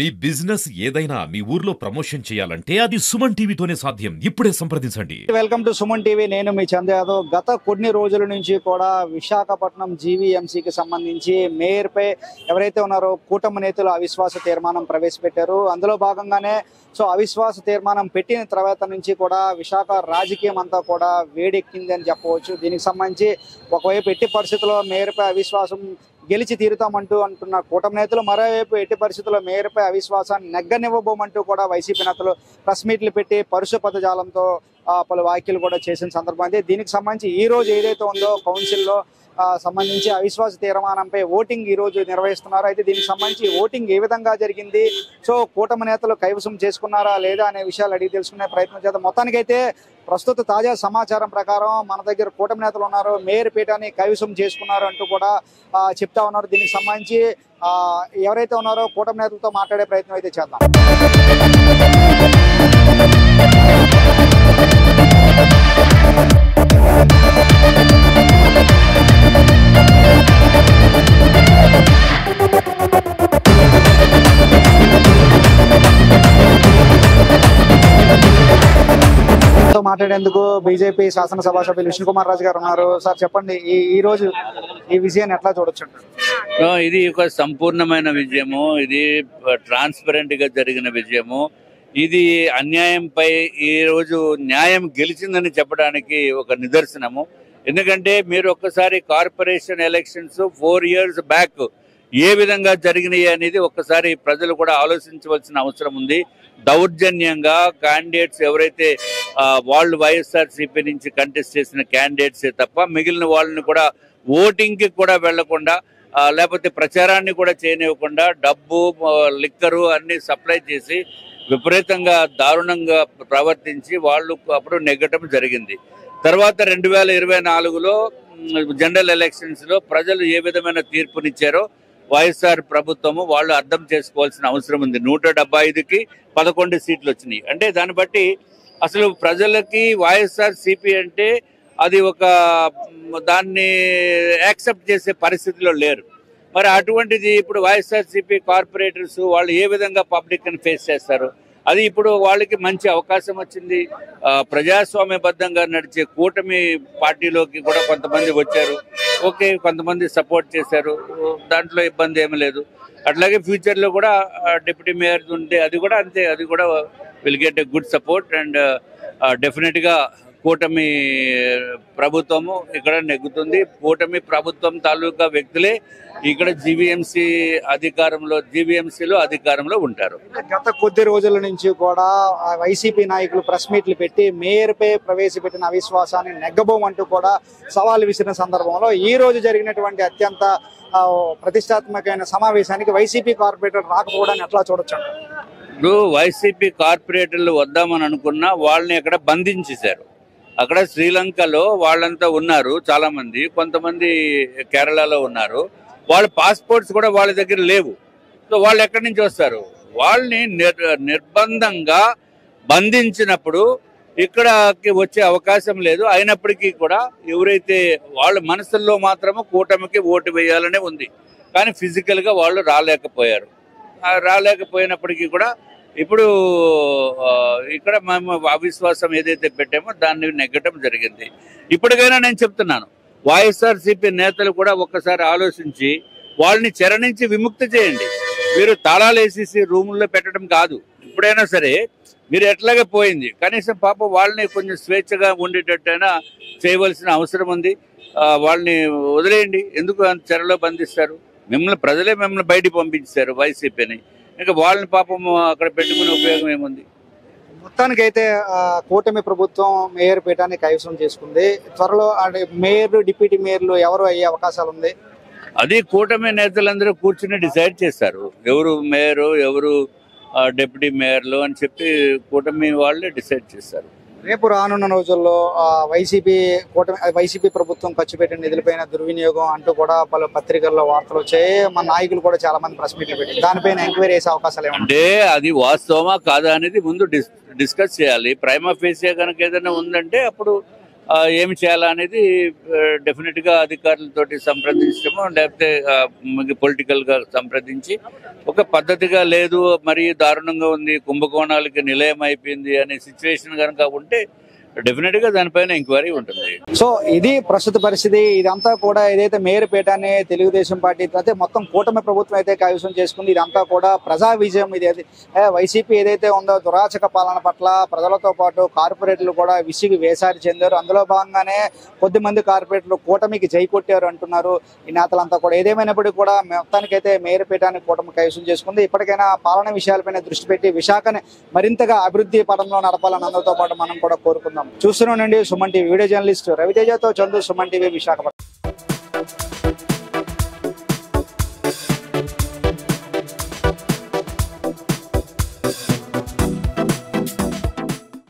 మీ business ఏదైనా మీ ఊర్లో promotion చేయాలంటే అది సుమన్ టీవీతోనే సాధ్యం. ఇప్పుడే సంప్రదించండి. Welcome to Suman TV. నేను మీ చంద్ర యాదవ్. గత కొన్ని రోజుల నుంచి కూడా విశాఖపట్నం జీవీఎంసీకి సంబంధించి మేయర్పై ఎవరైతే ఉన్నారో కూటమి నేతలు అవిశ్వాస తీర్మానం ప్రవేశపెట్టారు. అందులో భాగంగానే అవిశ్వాస తీర్మానం పెట్టిన తర్వాత నుంచి కూడా విశాఖ రాజకీయం అంతా కూడా వేడెక్కింది అని చెప్పవచ్చు. దీనికి సంబంధించి ఒకవైపు ఎట్టి పరిస్థితుల్లో మేయర్పై అవిశ్వాసం గెలిచి తీరుతామంటూ అంటున్న కూటమి నేతలు, మరోవైపు ఎట్టి పరిస్థితుల్లో మేయర్పై అవిశ్వాసాన్ని నెగ్గనివ్వబోమంటూ కూడా వైసీపీ నేతలు ప్రెస్ మీట్లు పెట్టి పరుష పదజాలంతో పలు వ్యాఖ్యలు కూడా చేసిన సందర్భం అయితే. దీనికి సంబంధించి ఈ రోజు ఏదైతే ఉందో కౌన్సిల్లో సంబంధించి అవిశ్వాస తీర్మానంపై ఓటింగ్ ఈ రోజు నిర్వహిస్తున్నారు. అయితే దీనికి సంబంధించి ఓటింగ్ ఏ విధంగా జరిగింది, కూటమి నేతలు కైవసం చేసుకున్నారా లేదా అనే విషయాలు అడిగి తెలుసుకునే ప్రయత్నం చేద్దాం. మొత్తానికైతే ప్రస్తుత తాజా సమాచారం ప్రకారం మన దగ్గర కూటమి నేతలు ఉన్నారు, మేయర్ పీఠాన్ని కైవసం చేసుకున్నారు అంటూ కూడా చెప్తా ఉన్నారు. దీనికి సంబంధించి ఎవరైతే ఉన్నారో కూటమి నేతలతో మాట్లాడే ప్రయత్నం అయితే చేద్దాం. మాట్లాడేందుకు బీజేపీ శాసనసభ సభ్యులు విష్ణుకుమార్ రాజు గారు ఉన్నారు. సార్ చెప్పండి, ఈ రోజు ఈ విజయాన్ని ఎట్లా చూడొచ్చు? ఇది ఒక సంపూర్ణమైన విజయము, ఇది ట్రాన్స్పరెంట్ గా జరిగిన విజయము. ఇది అన్యాయంపై ఈ రోజు న్యాయం గెలిచిందని చెప్పడానికి ఒక నిదర్శనము. ఎందుకంటే మీరు ఒక్కసారి కార్పొరేషన్ ఎలక్షన్స్ 4 years బ్యాక్ ఏ విధంగా జరిగినాయి అనేది ఒక్కసారి ప్రజలు కూడా ఆలోచించవలసిన అవసరం ఉంది. దౌర్జన్యంగా క్యాండిడేట్స్ ఎవరైతే వాళ్ళు వైఎస్ఆర్సీపీ నుంచి కంటెస్ట్ చేసిన క్యాండిడేట్సే తప్ప మిగిలిన వాళ్ళని కూడా ఓటింగ్కి కూడా వెళ్లకుండా, లేకపోతే ప్రచారాన్ని కూడా చేయనివ్వకుండా డబ్బు లిక్కరు అన్ని సప్లై చేసి విపరీతంగా దారుణంగా ప్రవర్తించి వాళ్ళు అప్పుడు నెగ్గటం జరిగింది. తర్వాత 2024లో జనరల్ ఎలక్షన్స్ లో ప్రజలు ఏ విధమైన తీర్పునిచ్చారో వైఎస్ఆర్ ప్రభుత్వము వాళ్ళు అర్థం చేసుకోవాల్సిన అవసరం ఉంది. 175కి 11 సీట్లు వచ్చినాయి. అంటే దాన్ని బట్టి అసలు ప్రజలకి వైఎస్ఆర్ సిపి అంటే అది ఒక దాన్ని యాక్సెప్ట్ చేసే పరిస్థితిలో లేరు. మరి అటువంటిది ఇప్పుడు వైఎస్ఆర్ సిపి కార్పొరేటర్స్ వాళ్ళు ఏ విధంగా పబ్లిక్ ని ఫేస్ చేస్తారు? అది ఇప్పుడు వాళ్ళకి మంచి అవకాశం వచ్చింది. ప్రజాస్వామ్యబద్ధంగా నడిచే కూటమి పార్టీలోకి కూడా కొంతమంది వచ్చారు. ఓకే, కొంతమంది సపోర్ట్ చేశారు, దాంట్లో ఇబ్బంది ఏమీ లేదు. అట్లాగే ఫ్యూచర్లో కూడా డిప్యూటీ మేయర్ ఉంటే అది కూడా అంతే, అది కూడా will get a good support. And డెఫినెట్గా కూటమి ప్రభుత్వము ఇక్కడ నెగ్గుతుంది. కూటమి ప్రభుత్వం తాలూకా వ్యక్తులే ఇక్కడ జీవీఎంసీలో అధికారంలో ఉంటారు. గత కొద్ది రోజుల నుంచి కూడా వైసీపీ నాయకులు ప్రెస్ మీట్లు పెట్టి మేయర్ పై ప్రవేశపెట్టిన అవిశ్వాసాన్ని నెగ్గబోమంటూ కూడా సవాల్ విసిరిన సందర్భంలో ఈ రోజు జరిగినటువంటి అత్యంత ప్రతిష్టాత్మకమైన సమావేశానికి వైసీపీ కార్పొరేటర్ రాకపోవడాన్ని ఎట్లా చూడొచ్చు? ఇప్పుడు వైసీపీ కార్పొరేటర్లు వద్దామని అనుకున్నా వాళ్ళని అక్కడ బంధించేశారు. అక్కడ శ్రీలంకలో వాళ్ళంతా ఉన్నారు చాలా మంది, కొంతమంది కేరళలో ఉన్నారు. వాళ్ళ పాస్పోర్ట్స్ కూడా వాళ్ళ దగ్గర లేవు. సో వాళ్ళు ఎక్కడి నుంచి వస్తారు? వాళ్ళని నిర్బంధంగా బంధించినప్పుడు ఇక్కడకి వచ్చే అవకాశం లేదు. అయినప్పటికీ కూడా ఎవరైతే వాళ్ళ మనసుల్లో మాత్రమే కూటమికి ఓటు వేయాలనే ఉంది, కానీ ఫిజికల్ గా వాళ్ళు రాలేకపోయినప్పటికీ కూడా ఇప్పుడు ఇక్కడ మేము అవిశ్వాసం ఏదైతే పెట్టామో దాన్ని నెగ్గటం జరిగింది. ఇప్పటికైనా నేను చెప్తున్నాను, వైఎస్ఆర్సీపీ నేతలు కూడా ఒక్కసారి ఆలోచించి వాళ్ళని చెర నుంచి విముక్తి చేయండి. మీరు తాళాలు వేసేసి రూముల్లో పెట్టడం కాదు. ఇప్పుడైనా సరే మీరు ఎట్లాగే పోయింది, కనీసం పాప వాళ్ళని కొంచెం స్వేచ్ఛగా ఉండేటట్టయినా చేయవలసిన అవసరం ఉంది. వాళ్ళని వదిలేయండి, ఎందుకు చెరలో బంధిస్తారు? ప్రజలే మిమ్మల్ని బయటికి పంపించారు వైసీపీని, ఇంకా వాళ్ళని పాపం అక్కడ పెట్టుకునే ఉపయోగం ఏముంది? మొత్తానికైతే కూటమి ప్రభుత్వం మేయర్ పీఠాన్ని కైవసం చేసుకుంది. త్వరలో మేయర్, డిప్యూటీ మేయర్లు ఎవరు అయ్యే అవకాశాలు ఉంది? అది కూటమి నేతలందరూ కూర్చుని డిసైడ్ చేస్తారు, ఎవరు మేయరు ఎవరు డిప్యూటీ మేయర్లు అని చెప్పి కూటమి వాళ్ళే డిసైడ్ చేస్తారు. రేపు రానున్న రోజుల్లో వైసీపీ ప్రభుత్వం ఖర్చు పెట్టిన నిధులపైన దుర్వినియోగం అంటూ కూడా పలు పత్రికల్లో వార్తలు వచ్చాయి. మన నాయకులు కూడా చాలా మంది ప్రెస్ మీట్లు పెట్టి దానిపైన ఎంక్వైరీ చేసే అవకాశాలు ఏమంటే అది వాస్తవమా కాదా అనేది ముందు డిస్కస్ చేయాలి. ప్రైమా ఫేసియా కనుక ఏదైనా ఉందంటే అప్పుడు ఏమి చేయాలా అనేది డెఫినెట్ గా అధికారులతోటి సంప్రదించడము, లేకపోతే పొలిటికల్ గా సంప్రదించి ఒక పద్ధతిగా లేదు, మరీ దారుణంగా ఉంది, కుంభకోణాలకి నిలయం అయిపోయింది అనే సిచ్యువేషన్ కనుక ఉంటే డెఫినెట్ గా దానిపైన ఎంక్వైరీ ఉంటుంది. సో ఇది ప్రస్తుత పరిస్థితి. ఇదంతా కూడా ఏదైతే మేయర్పేటని తెలుగుదేశం పార్టీ అయితే మొత్తం కూటమి ప్రభుత్వం అయితే కైవసం చేసుకుంది. ఇదంతా కూడా ప్రజా విజయం. ఇది వైసీపీ ఏదైతే ఉందో దురాచక పాలన పట్ల ప్రజలతో పాటు కార్పొరేట్లు కూడా విసిగి వేసారి చెందారు. అందులో భాగంగానే కొద్దిమంది కార్పొరేట్లు కూటమికి జై కొట్టారు అంటున్నారు ఈ నేతలంతా కూడా. ఏదేమైనప్పటికీ కూడా మొత్తానికైతే మేయర్పేటని కూటమి కైవసం చేసుకుంది. ఇప్పటికైనా పాలన విషయాలపైన దృష్టి పెట్టి విశాఖని మరింతగా అభివృద్ధి పదంలో నడపాలని అందరితో పాటు మనం కూడా కోరుకుందాం. చూస్తున్నానండి సుమన్ టీవీ వీడియో జర్నలిస్ట్ రవితేజతో చందు, సుమన్ టీవీ విశాఖపట్నం.